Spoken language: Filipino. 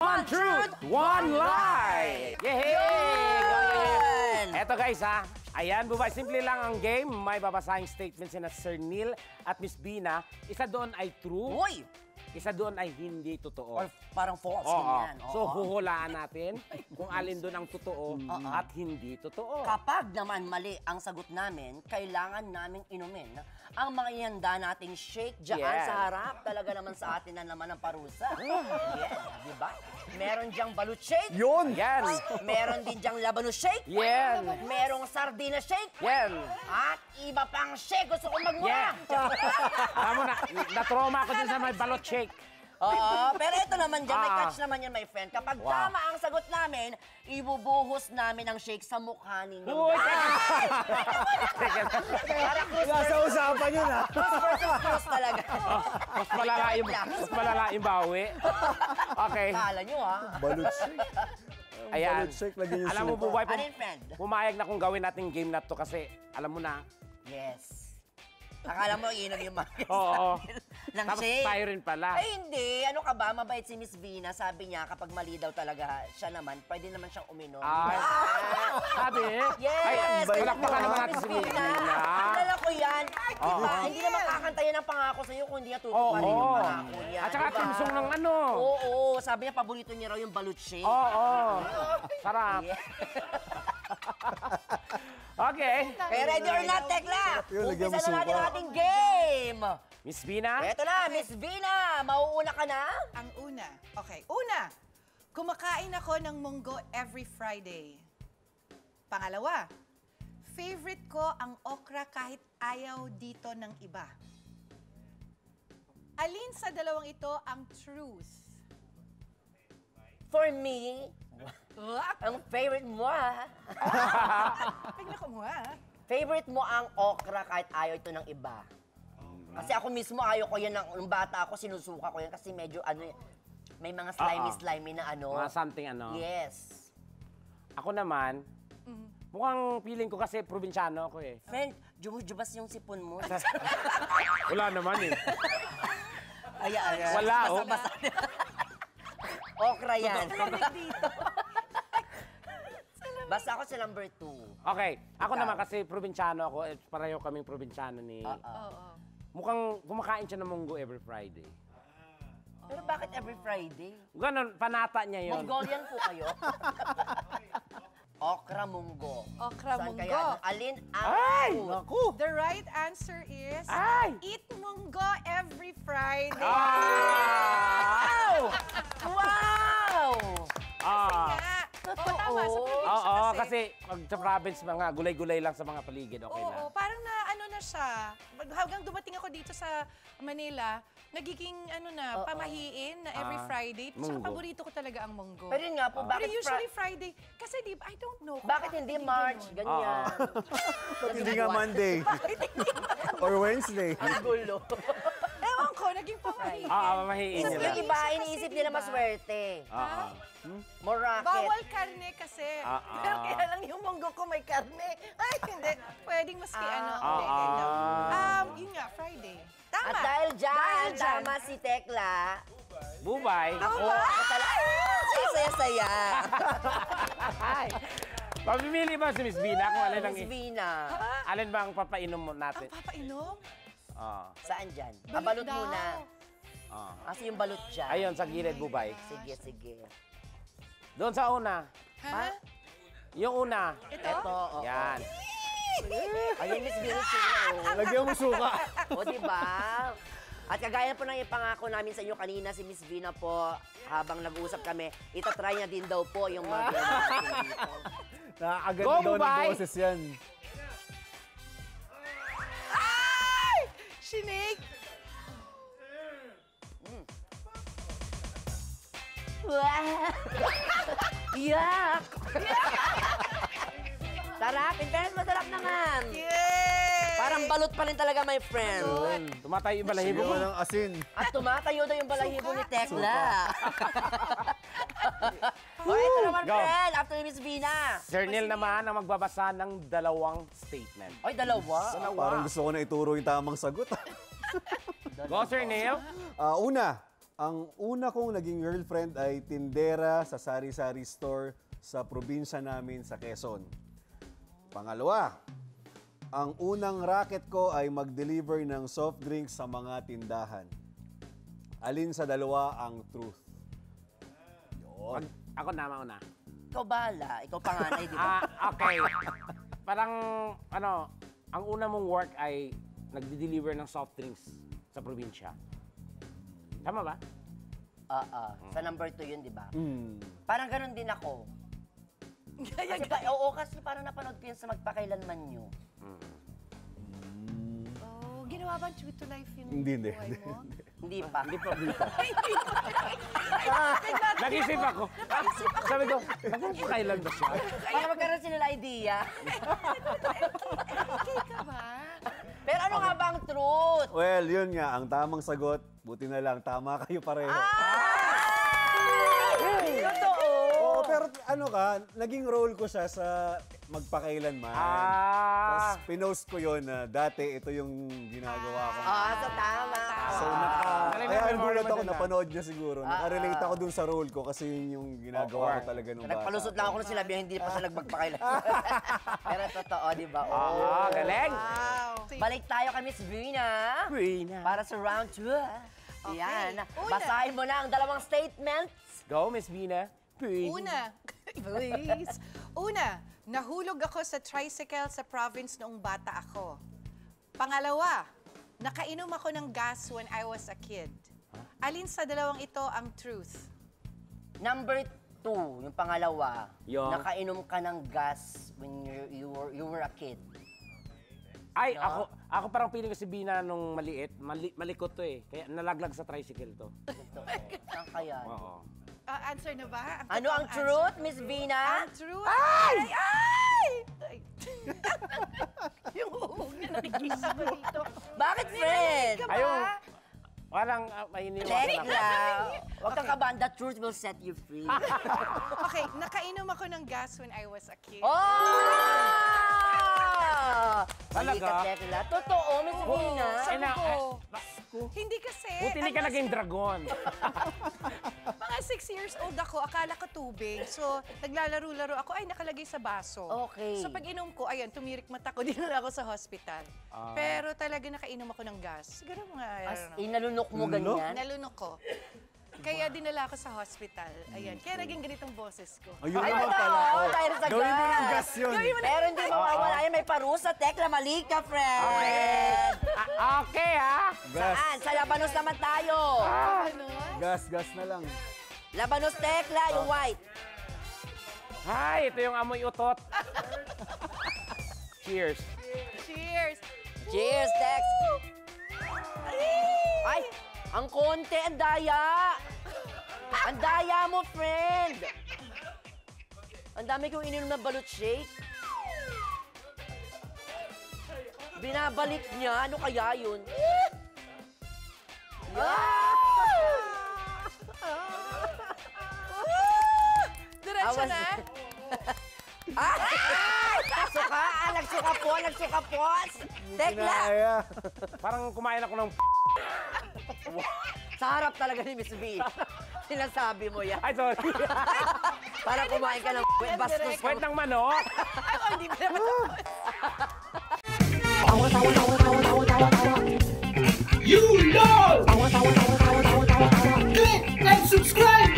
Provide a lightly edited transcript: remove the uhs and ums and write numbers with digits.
One truth, one lie! Yay! Eto guys ha, ayan, simple lang ang game. May babasahing statement sina Sir Neil at Miss Bina. Isa doon ay true. Uy! Isa doon ay hindi totoo. Or parang false. Oo. So, huhulaan natin kung alin doon ang totoo at hindi totoo. Kapag naman mali ang sagot namin, kailangan naming inumin ang mga ihanda nating shake dyan sa harap. Talaga naman sa atin na naman ang parusa. Yeah, di ba? Meron diyang balut shake. Yun! Yan! Meron din diyang labanus shake. Yan! Merong sardina shake. Yan! At iba pang shake. Gusto kong magmura. Alam mo na, na-trauma ako din sa may balot shake. Oo, pero ito naman dyan, may catch naman yan, my friend. Kapag tama ang sagot namin, ibubuhos namin ang shake sa mukha ninyo. Uy! Nasa usapan yun, ha? Cross talaga. Mas malala yung bawi. Okay. Kala nyo, ha? Balut shake. Ayan. Balut shake, lagyan yung Alam mo, suka. Buboy, Ano yun, friend? pumayag na kung gawin natin game na to kasi alam mo na. Yes. Akala mo, iinom yung mga Oo. ng Tapos shake. tayo rin pala. Ay, hindi. Ano ka ba? Mabait si Miss Vina. Sabi niya, kapag mali daw talaga siya naman, pwede naman siyang uminom. Ay, sabi? Yes! Ay, palakpakan naman natin si Miss Vina. Kilala ko yan. Diba? Hindi naman kakanta yan ang pangako sa'yo kung hindi niya tutuparin yung pangako niya. At saka diba? timsong ng ano. Oo, sabi niya, paborito niya raw yung balut shake. Oo. Sarap. Yeah. Okay. Kaya ready or not, Tekla? Yun, lagyan mo Umpisa na natin suka. ang ating game. Miss Vina? Eto na, Miss Vina. Mauuna ka na? Ang una. Okay, una. Kumakain ako ng munggo every Friday. Pangalawa, favorite ko ang okra kahit ayaw dito ng iba. Alin sa dalawang ito ang truth? For me, ang favorite mo, ha? Tignan ko mo, ha? Favorite mo ang okra kahit ayaw ito ng iba. Kasi ako mismo ayaw ko yan nung bata ako, sinusuka ko yan kasi medyo ano, may mga slimy na ano. Mga something ano. Yes. Ako naman, mukhang feeling ko kasi probinsyano ako eh. Friend, jumujubas yung sipon mo. Wala naman eh. Ayan. Wala, oh. Basa-basa. Okra yan. Basta ako sa number 2. Okay, ako naman kasi probinsyano ako, pareho kaming probinsyano ni... Oo. Mukhang kumakain siya ng munggo every Friday. Pero bakit every Friday? Ganon, panata niya yun. Mongolian po kayo? Okra munggo. Okra Saan munggo. kaya? Alin ang Ay! food? Naku! The right answer is Ay! eat munggo every Friday. Wow! Wow! Nga. Oo, tama. Sa probinsya Oo, kasi pag sa province, mga gulay-gulay lang sa mga paligid, okay na. Oo, parang na ano na siya. Hanggang dumating ako dito sa Manila, nagiging ano na, pamahiin na every Friday. Saka munggo. paborito ko talaga ang munggo. Pero yun nga po, Pero bakit usually Friday, kasi di ba, I don't know. bakit hindi March? Ganyan. Ba't hindi nga Monday? Or Wednesday? Ang gulo. Ewan ko, naging pamahiin. Mamahiin Yung nila. iba, iniisip nila maswerte. More racket. Bawal karne kasi. Pero kaya lang yung munggo ko may karne. Ay, hindi. Pwedeng maski ano. Hindi. Yun nga, Friday. Tama. At dahil dyan, tama si Tekla. Bubay. Ako talaga. Ay, saya-saya. Ay! Pamimili ba si Miss Vina kung alin ang... Miss Vina. Alin ba ang papainom mo natin? Ang papainom? Saan dyan? Balot Balot daw. muna. Kasi yung balot dyan. Ayun, sa gilid, Bubay. Sige. Doon sa una. Ha? Yung una. Ito? Oo. Yan. Ayun, Miss Vina sila. Lagyan mo suka. O, diba? At kagaya po ng ipangako namin sa inyo kanina, si Miss Vina po, habang nag-uusap kami, itatry niya din daw po yung mga natin dito. Nakakaganda Go, daw ng Bubay! boses yan. Ay! Shinig! Yak! Sarap! In fairness, masarap naman! Yay! Parang balot pa rin talaga, my friend. Tumatay yung balahibo Sigaw mo. ng asin. At tumatayo daw yung balahibo ni Tekla. Okay, ito naman, Go. friend. After Miss Vina. Sir Neil naman ang magbabasa ng dalawang statement. Ay, dalawa. Parang gusto ko na ituro yung tamang sagot. Go, Sir Neil. Una, Ang una kong naging girlfriend ay tindera sa sari-sari store sa probinsya namin sa Quezon. Pangalawa, ang unang racket ko ay mag-deliver ng soft drinks sa mga tindahan. Alin sa dalawa ang truth? Yun. Ako na, mauna. Ikaw bala, ikaw panganay, di ba? Okay. Parang, ang una mong work ay nagdi-deliver ng soft drinks sa probinsya. Tama ba? Sa number 2 yun, di ba? Hmm. Parang ganun din ako. Kasi parang napanood ko yun sa Magpakailanman nyo. Oh, ginawa ba true to life yung Hindi. buhay mo? Hindi pa. Hindi pa. Nag-isip ako. Sabi ko, kailan ba siya? Para magkaroon sila ng idea. Okay ka ba? Pero ano nga ba ang truth? Well, yun nga, ang tamang sagot, buti na lang, tama kayo pareho. Totoo! Oo, pero naging role ko siya sa Magpakailanman. Tapos pinost ko yun na dati ito yung ginagawa ko. So tama. So, kaya nagulat ako, napanood niya siguro. Nakarelate ako dun sa role ko kasi yun yung ginagawa ko talaga nung bata. Nagpalusot lang ako nung sinabi, hindi pa sila magpakailanman. Pero totoo, di ba? Galing. Wow. Balik tayo kay Miss Brina. Para sa round 2. Yan. Una. Basahin mo na ang dalawang statements. Go, Miss Bina. Una, nahulog ako sa tricycle sa province noong bata ako. Pangalawa, nakainom ako ng gas when I was a kid. Alin sa dalawang ito ang truth? Number 2, yung pangalawa. Yung? Nakainom ka ng gas when you were a kid. Ay, ako parang feeling ko si Bina nung maliit. Malikot to eh. Kaya nalaglag sa tricycle to. Saan kaya? Oo. Answer na ba? Ano ang totoong truth, Miss Vina? Ang truth? Ay! Yung uhog na nakikita ko dito. Bakit, friend? Ayun. Parang may iniwasan Check ako. lang. Huwag kang kabahan. The truth will set you free. Okay, nakainom ako ng gas when I was a kid. Talaga? Tekla. Totoo, Miss Vina. Sabi na- ko, hindi kasi. Buti hindi ka ano, naging dragon. Mga 6 years old ako, akala ko tubig. So, naglalaro-laro ako, ay nakalagay sa baso. Okay. So, pag inom ko, ayan, tumirik mata ko, dinala ako sa hospital. Pero talaga nakainom ako ng gas. Siguro mga, As in, nalunok mo ganyan? nalunok ko. Kaya dinala ako sa hospital. Ayan, kaya naging ganitong boses ko. Ayun Ay, naman totoo. pala. Dahil sa Gawin mo ng gas. gas yun. Pero hindi mawawala yan. May parusa. Tekla, mali ka, friend. Okay, ha? Gas. Saan? Sa Labanos naman tayo. Ano? Gas na lang. Labanos, Tekla, yung white. Hi, ito yung amoy utot. Cheers. Cheers! Cheers, Tex. Ay, ang konti, ang daya. Ang daya mo, friend. Ang dami kong ininom na balut shake. Binabalik niya. Ano kaya yun? Diretso Awas. na? Nagsuka! Nagsuka po! Tekla! Kinaya. Parang kumain ako ng Sa harap talaga ni Miss B. Sinasabi mo yan. Ay, sorry. Para kumain ka ng bastos Kwet ng manok. Ako, hindi pa naman. You know! Click and subscribe!